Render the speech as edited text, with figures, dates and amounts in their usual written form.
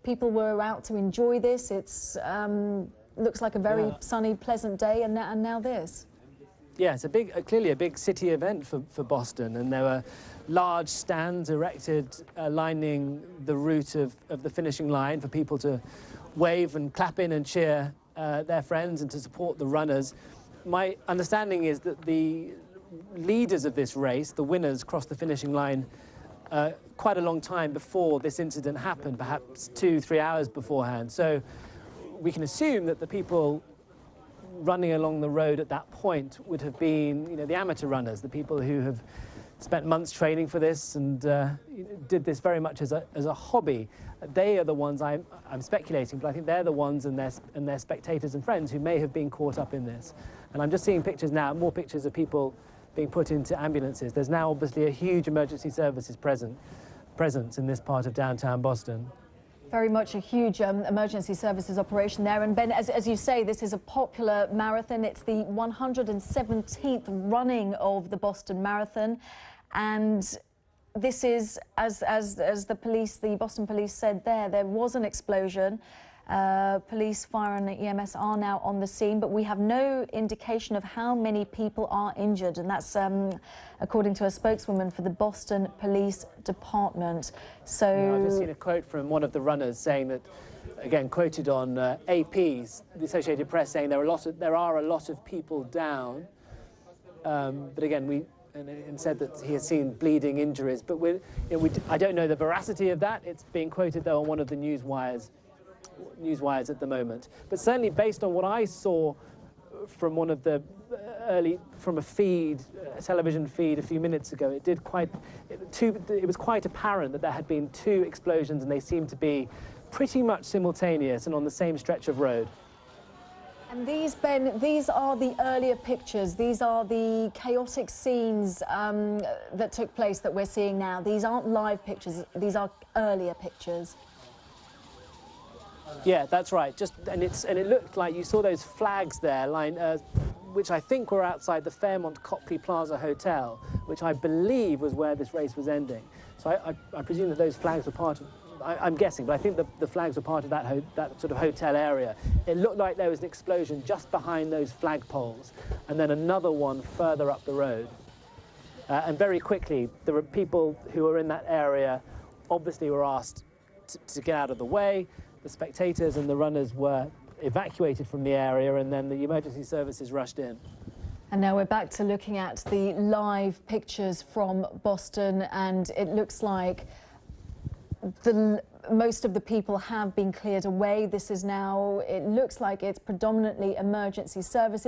People were out to enjoy this. It's looks like a very sunny, pleasant day, and now this. Yeah, it's clearly a big city event for Boston, and there were large stands erected lining the route of the finishing line for people to wave and clap in and cheer their friends and to support the runners. My understanding is that the leaders of this race, the winners, crossed the finishing line quite a long time before this incident happened, perhaps 2-3 hours beforehand. So we can assume that the people running along the road at that point would have been, the amateur runners, the people who have spent months training for this and did this very much as a hobby. They are the ones, I'm speculating, but I think they're the ones and their spectators and friends who may have been caught up in this. And I'm just seeing pictures now, more pictures of people being put into ambulances. There's now obviously a huge emergency services presence in this part of downtown Boston. Very much a huge emergency services operation there. And Ben, as you say, this is a popular marathon. It's the 117th running of the Boston Marathon. And this is, as the Boston police said there was an explosion. Police, fire and EMS are now on the scene, but we have no indication of how many people are injured, and that's according to a spokeswoman for the Boston Police Department. So I've just seen a quote from one of the runners saying that, again quoted on AP's, the Associated Press, saying there are a lot of people down, but again and said that he has seen bleeding injuries, but I don't know the veracity of that. It's being quoted though on one of the news wires at the moment, but certainly based on what I saw from one of the from a television feed a few minutes ago, it was quite apparent that there had been 2 explosions, and they seemed to be pretty much simultaneous and on the same stretch of road. And these, Ben, these are the earlier pictures. These are the chaotic scenes that took place that we're seeing now. These aren't live pictures. These are earlier pictures. Yeah, that's right. And it looked like you saw those flags there, which I think were outside the Fairmont Copley Plaza Hotel, which I believe was where this race was ending. So I presume that those flags were part of. I'm guessing, but I think the flags were part of that sort of hotel area. It looked like there was an explosion just behind those flagpoles, and then another one further up the road. And very quickly, there were people who were in that area, obviously were asked to get out of the way. The spectators and the runners were evacuated from the area, and then the emergency services rushed in. And now we're back to looking at the live pictures from Boston, and it looks like most of the people have been cleared away. This is now, it looks like it's predominantly emergency services.